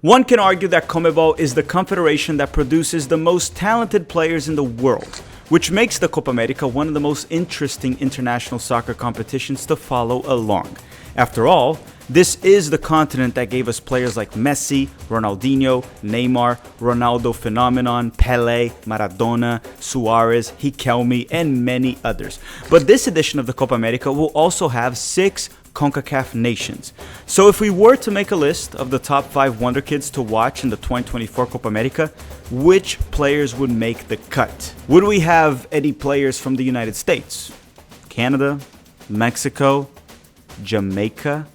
One can argue that CONMEBOL is the confederation that produces the most talented players in the world, which makes the Copa America one of the most interesting international soccer competitions to follow along. After all, this is the continent that gave us players like Messi, Ronaldinho, Neymar, Ronaldo Phenomenon, Pelé, Maradona, Suarez, Riquelme, and many others. But this edition of the Copa America will also have 6 CONCACAF nations. So if we were to make a list of the top 5 Wonder Kids to watch in the 2024 Copa America, which players would make the cut? Would we have any players from the United States, Canada, Mexico, Jamaica?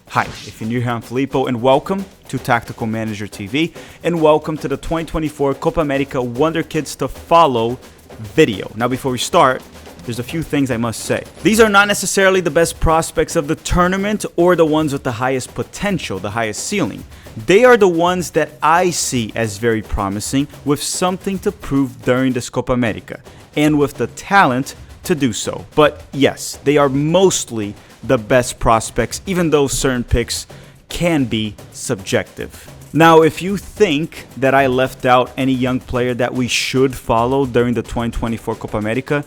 Hi, if you're new here, I'm Filippo, and welcome to Tactical Manager TV, and welcome to the 2024 Copa America Wonder Kids to Follow video. Now before we start, there's a few things I must say. These are not necessarily the best prospects of the tournament or the ones with the highest potential, the highest ceiling. They are the ones that I see as very promising, with something to prove during this Copa America, and with the talent to do so. But yes, they are mostly the best prospects, even though certain picks can be subjective. Now, if you think that I left out any young player that we should follow during the 2024 Copa America,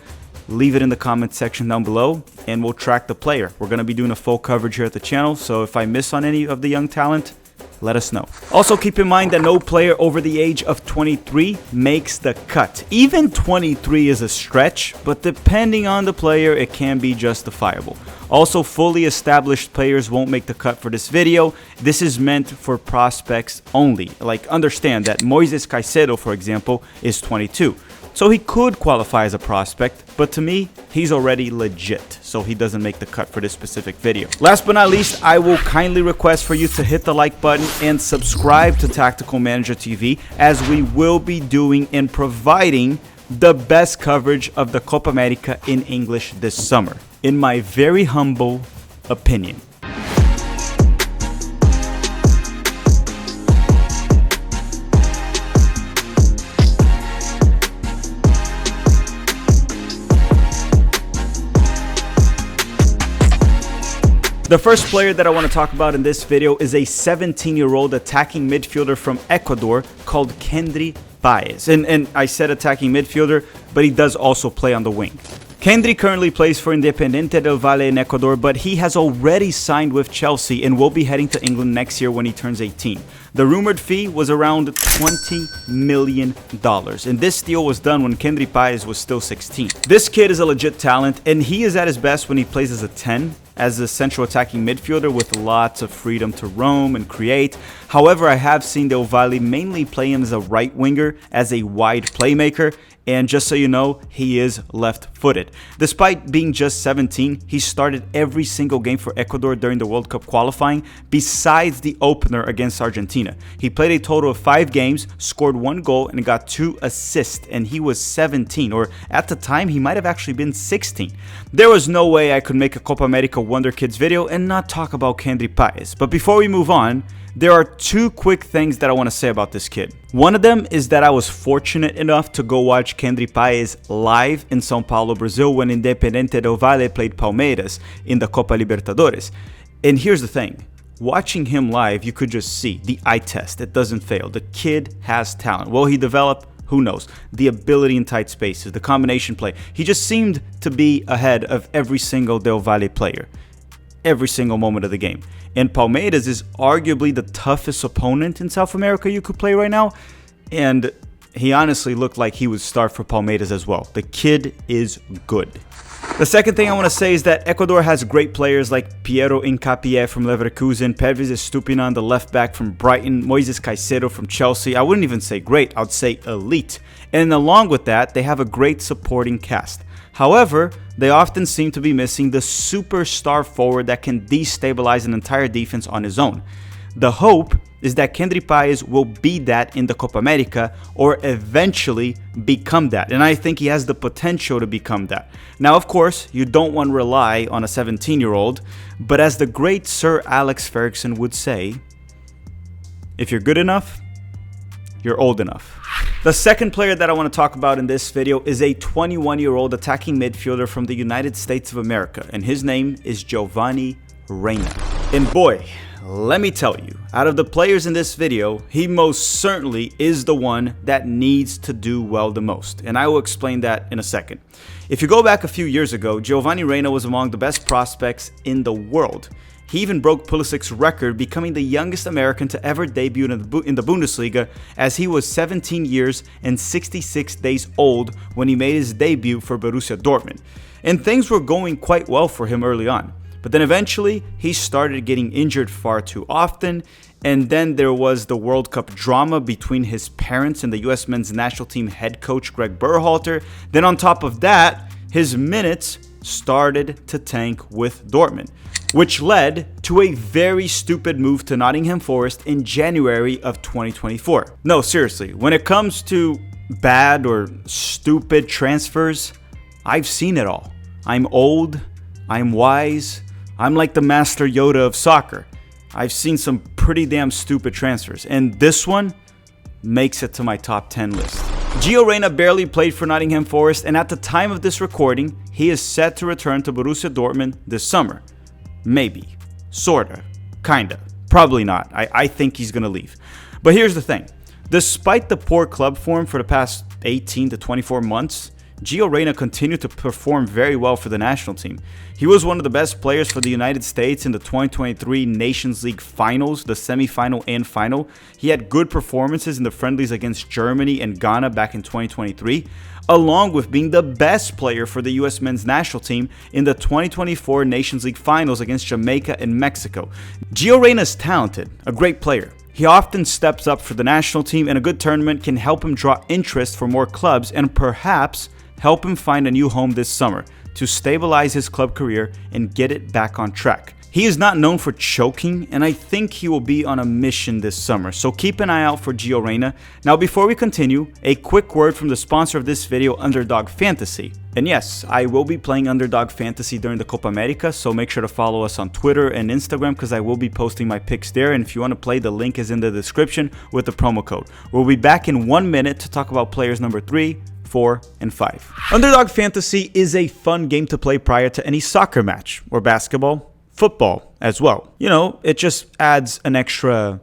leave it in the comment section down below and we'll track the player. We're going to be doing a full coverage here at the channel, so if I miss on any of the young talent, let us know. Also keep in mind that no player over the age of 23 makes the cut. Even 23 is a stretch, but depending on the player, it can be justifiable. Also, fully established players won't make the cut for this video. This is meant for prospects only. Like, understand that Moises Caicedo, for example, is 22. So he could qualify as a prospect, but to me, he's already legit, so he doesn't make the cut for this specific video. Last but not least, I will kindly request for you to hit the like button and subscribe to Tactical Manager TV, as we will be doing and providing the best coverage of the Copa America in English this summer, in my very humble opinion. The first player that I want to talk about in this video is a 17-year-old attacking midfielder from Ecuador called Kendry Paez. And I said attacking midfielder, but he does also play on the wing. Kendry currently plays for Independiente del Valle in Ecuador, but he has already signed with Chelsea and will be heading to England next year when he turns 18. The rumored fee was around $20 million, and this deal was done when Kendry Paez was still 16. This kid is a legit talent, and he is at his best when he plays as a 10, as a central attacking midfielder with lots of freedom to roam and create. However, I have seen Del Valle mainly play him as a right winger, as a wide playmaker, and just so you know, he is left-footed. Despite being just 17, he started every single game for Ecuador during the World Cup qualifying, besides the opener against Argentina. He played a total of 5 games, scored 1 goal, and got 2 assists, and he was 17, or at the time, he might have actually been 16. There was no way I could make a Copa America Wonder Kids video and not talk about Kendry Paez. But before we move on, there are 2 quick things that I want to say about this kid. One of them is that I was fortunate enough to go watch Kendry Paez live in São Paulo, Brazil when Independiente del Valle played Palmeiras in the Copa Libertadores. And here's the thing. Watching him live, you could just see the eye test. It doesn't fail. The kid has talent. Will he develop? Who knows? The ability in tight spaces, the combination play. He just seemed to be ahead of every single Del Valle player, every single moment of the game. And Palmeiras is arguably the toughest opponent in South America you could play right now, and he honestly looked like he would start for Palmeiras as well. The kid is good. The second thing I want to say is that Ecuador has great players like Piero Hincapié from Leverkusen, Pervis Estupinan, the left back from Brighton, Moises Caicedo from Chelsea. I wouldn't even say great, I would say elite. And along with that, they have a great supporting cast. However, they often seem to be missing the superstar forward that can destabilize an entire defense on his own. The hope is that Kendry Paez will be that in the Copa America, or eventually become that. And I think he has the potential to become that. Now, of course, you don't want to rely on a 17-year-old, but as the great Sir Alex Ferguson would say, if you're good enough, you're old enough. The second player that I want to talk about in this video is a 21-year-old attacking midfielder from the United States of America, and his name is Giovanni Reyna. And boy, let me tell you, out of the players in this video, he most certainly is the one that needs to do well the most, and I will explain that in a second. If you go back a few years ago, Gio Reyna was among the best prospects in the world. He even broke Pulisic's record, becoming the youngest American to ever debut in the Bundesliga, as he was 17 years and 66 days old when he made his debut for Borussia Dortmund. And things were going quite well for him early on. But then eventually, he started getting injured far too often, and then there was the World Cup drama between his parents and the US men's national team head coach Greg Berhalter. Then on top of that, his minutes started to tank with Dortmund, which led to a very stupid move to Nottingham Forest in January of 2024. No, seriously, when it comes to bad or stupid transfers, I've seen it all. I'm old, I'm wise, I'm like the Master Yoda of soccer. I've seen some pretty damn stupid transfers, and this one makes it to my top 10 list. Gio Reyna barely played for Nottingham Forest, and at the time of this recording, he is set to return to Borussia Dortmund this summer. Maybe. Sorta. Kinda. Probably not. I think he's gonna leave. But here's the thing. Despite the poor club form for the past 18 to 24 months, Gio Reyna continued to perform very well for the national team. He was one of the best players for the United States in the 2023 Nations League finals, the semi-final and final. He had good performances in the friendlies against Germany and Ghana back in 2023, along with being the best player for the US men's national team in the 2024 Nations League finals against Jamaica and Mexico. Gio Reyna is talented, a great player. He often steps up for the national team, and a good tournament can help him draw interest for more clubs and perhaps help him find a new home this summer to stabilize his club career and get it back on track. He is not known for choking, and I think he will be on a mission this summer, so keep an eye out for Gio Reyna. Now, before we continue, a quick word from the sponsor of this video, Underdog Fantasy. And yes, I will be playing Underdog Fantasy during the Copa America, so make sure to follow us on Twitter and Instagram because I will be posting my picks there, and if you want to play, the link is in the description with the promo code. We'll be back in 1 minute to talk about players number 3, 4, and 5. Underdog Fantasy is a fun game to play prior to any soccer match, or basketball, football as well. You know, it just adds an extra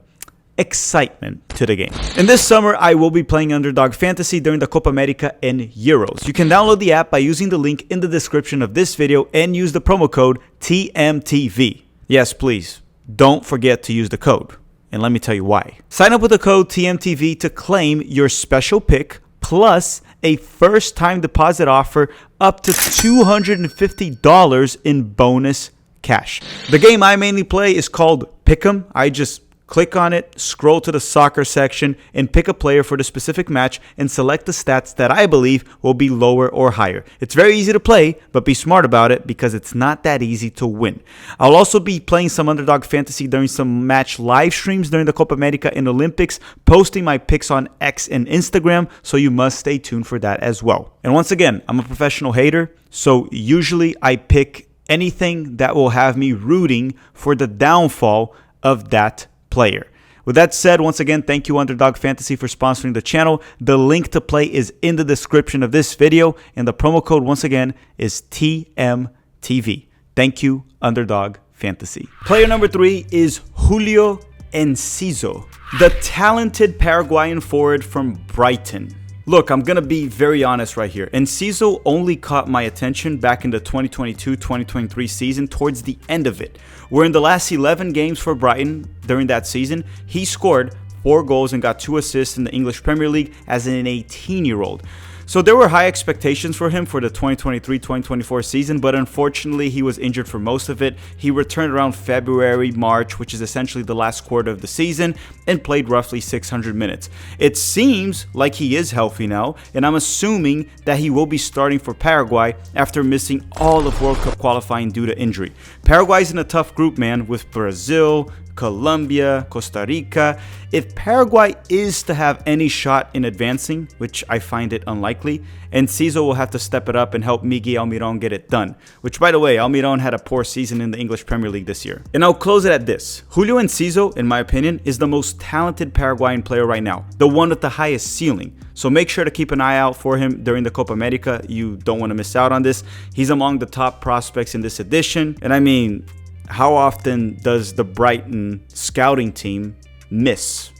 excitement to the game. And this summer, I will be playing Underdog Fantasy during the Copa America and Euros. You can download the app by using the link in the description of this video and use the promo code TMTV. Yes, please, don't forget to use the code. And let me tell you why. Sign up with the code TMTV to claim your special pick plus a first-time deposit offer up to $250 in bonus cash. The game I mainly play is called Pick'em. I just click on it, scroll to the soccer section, and pick a player for the specific match and select the stats that I believe will be lower or higher. It's very easy to play, but be smart about it because it's not that easy to win. I'll also be playing some Underdog Fantasy during some match live streams during the Copa America and Olympics, posting my picks on X and Instagram, so you must stay tuned for that as well. And once again, I'm a professional hater, so usually I pick anything that will have me rooting for the downfall of that player. With that said, once again, thank you Underdog Fantasy for sponsoring the channel. The link to play is in the description of this video, and the promo code once again is TMTV. Thank you Underdog Fantasy. Player number 3 is Julio Enciso, the talented Paraguayan forward from Brighton. Look, I'm going to be very honest right here. Enciso only caught my attention back in the 2022-2023 season towards the end of it, where in the last 11 games for Brighton during that season, he scored 4 goals and got 2 assists in the English Premier League as an 18-year-old. So there were high expectations for him for the 2023-2024 season, but unfortunately he was injured for most of it. He returned around February, March, which is essentially the last quarter of the season, and played roughly 600 minutes. It seems like he is healthy now, and I'm assuming that he will be starting for Paraguay after missing all of World Cup qualifying due to injury. Paraguay's in a tough group, man, with Brazil, Colombia, Costa Rica. If Paraguay is to have any shot in advancing, which I find it unlikely, Enciso will have to step it up and help Miguel Almiron get it done. Which, by the way, Almiron had a poor season in the English Premier League this year. And I'll close it at this. Julio Enciso, in my opinion, is the most talented Paraguayan player right now. The one with the highest ceiling. So make sure to keep an eye out for him during the Copa America. You don't want to miss out on this. He's among the top prospects in this edition. And I mean, how often does the Brighton scouting team miss?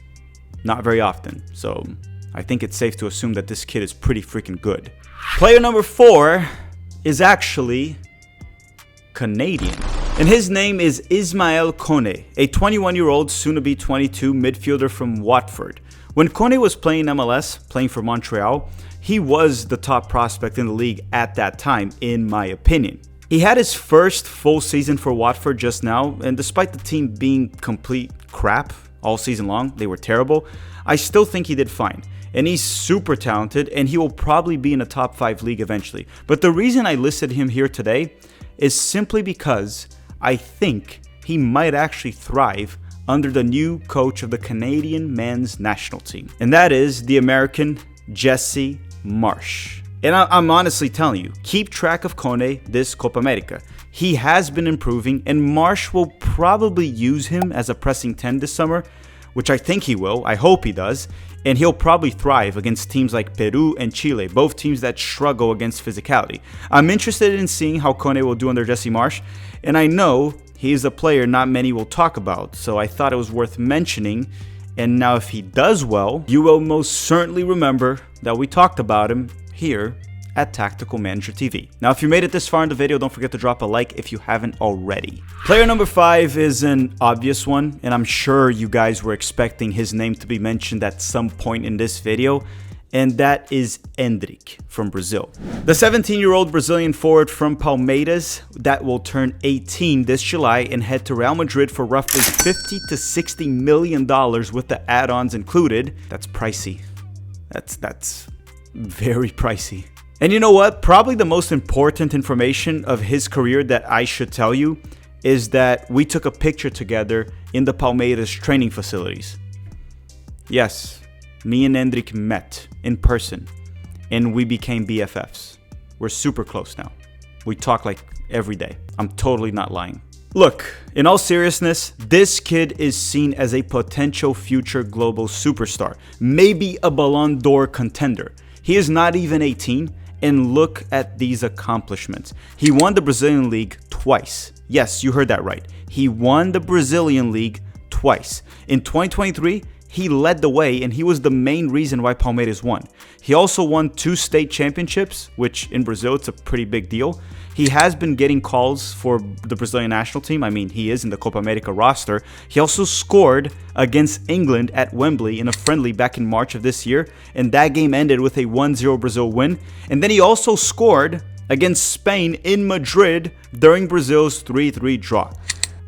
Not very often. So I think it's safe to assume that this kid is pretty freaking good. Player number 4 is actually Canadian. And his name is Ismael Kone, a 21-year-old, soon-to-be 22 midfielder from Watford. When Kone was playing MLS, playing for Montreal, he was the top prospect in the league at that time, in my opinion. He had his first full season for Watford just now, and despite the team being complete crap all season long, they were terrible, I still think he did fine. And he's super talented, and he will probably be in a top 5 league eventually. But the reason I listed him here today is simply because I think he might actually thrive under the new coach of the Canadian men's national team. And that is the American Jesse Marsch. And I'm honestly telling you, keep track of Kone this Copa America. He has been improving, and Marsch will probably use him as a pressing 10 this summer, which I think he will. I hope he does. And he'll probably thrive against teams like Peru and Chile, both teams that struggle against physicality. I'm interested in seeing how Kone will do under Jesse Marsch, and I know he is a player not many will talk about, so I thought it was worth mentioning. And now if he does well, you will most certainly remember that we talked about him here at Tactical Manager TV. Now, if you made it this far in the video, don't forget to drop a like if you haven't already. Player number 5 is an obvious one, and I'm sure you guys were expecting his name to be mentioned at some point in this video, and that is Endrick from Brazil. The 17-year-old Brazilian forward from Palmeiras that will turn 18 this July and head to Real Madrid for roughly $50 to $60 million with the add-ons included. That's pricey. That's very pricey. And you know what? Probably the most important information of his career that I should tell you is that we took a picture together in the Palmeiras training facilities. Yes, me and Endrick met in person and we became BFFs. We're super close now. We talk like every day. I'm totally not lying. Look, in all seriousness, this kid is seen as a potential future global superstar, maybe a Ballon d'Or contender. He is not even 18, and look at these accomplishments. He won the Brazilian League twice. Yes, you heard that right. He won the Brazilian League twice. In 2023, he led the way, and he was the main reason why Palmeiras won. He also won 2 state championships, which in Brazil, it's a pretty big deal. He has been getting calls for the Brazilian national team. I mean, he is in the Copa America roster. He also scored against England at Wembley in a friendly back in March of this year, and that game ended with a 1-0 Brazil win. And then he also scored against Spain in Madrid during Brazil's 3-3 draw.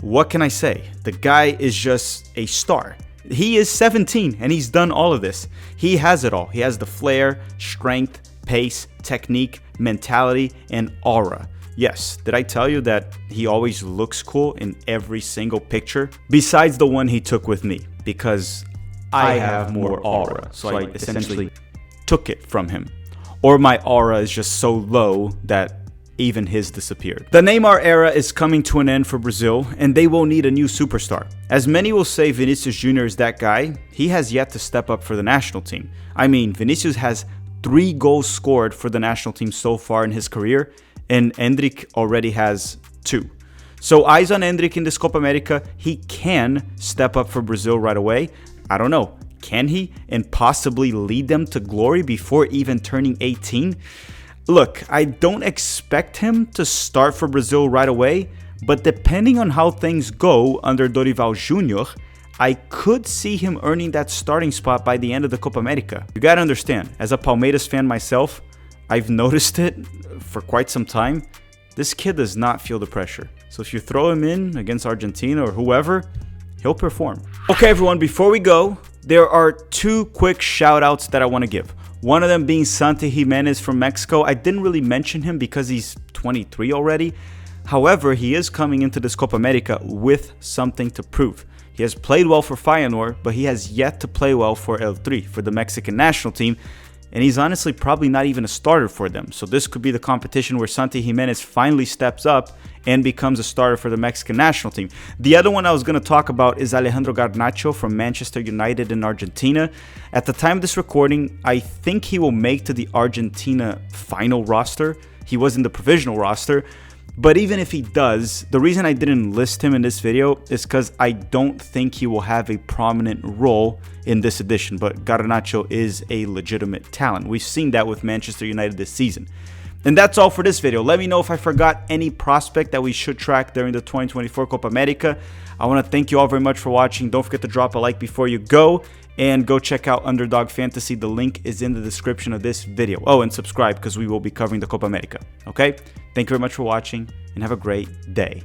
What can I say? The guy is just a star. He is 17 and he's done all of this. He has it all. He has the flair, strength, pace, technique, mentality, and aura. Yes, did I tell you that he always looks cool in every single picture? Besides the one he took with me, because I have more aura. So I essentially took it from him. Or my aura is just so low that even his disappeared. The Neymar era is coming to an end for Brazil, and they will need a new superstar. As many will say Vinicius Jr. is that guy, he has yet to step up for the national team. I mean, Vinicius has 3 goals scored for the national team so far in his career, and Endrick already has 2. So eyes on Endrick in this Copa America. He can step up for Brazil right away. I don't know, can he? And possibly lead them to glory before even turning 18? Look, I don't expect him to start for Brazil right away, but depending on how things go under Dorival Jr., I could see him earning that starting spot by the end of the Copa America. You gotta understand, as a Palmeiras fan myself, I've noticed it for quite some time. This kid does not feel the pressure. So if you throw him in against Argentina or whoever, he'll perform. Okay, everyone, before we go, there are 2 quick shout outs that I want to give. One of them being Santi Jimenez from Mexico. I didn't really mention him because he's 23 already. However, he is coming into this Copa America with something to prove. He has played well for Feyenoord, but he has yet to play well for El Tri, for the Mexican national team. And he's honestly probably not even a starter for them. So this could be the competition where Santi Jimenez finally steps up and becomes a starter for the Mexican national team. The other one I was going to talk about is Alejandro Garnacho from Manchester United in Argentina. At the time of this recording, I think he will make to the Argentina final roster. He was in the provisional roster. But even if he does, the reason I didn't list him in this video is because I don't think he will have a prominent role in this edition. But Garnacho is a legitimate talent. We've seen that with Manchester United this season. And that's all for this video. Let me know if I forgot any prospect that we should track during the 2024 Copa America. I want to thank you all very much for watching. Don't forget to drop a like before you go. And go check out Underdog Fantasy. The link is in the description of this video. Oh, and subscribe because we will be covering the Copa America. Okay? Thank you very much for watching and have a great day.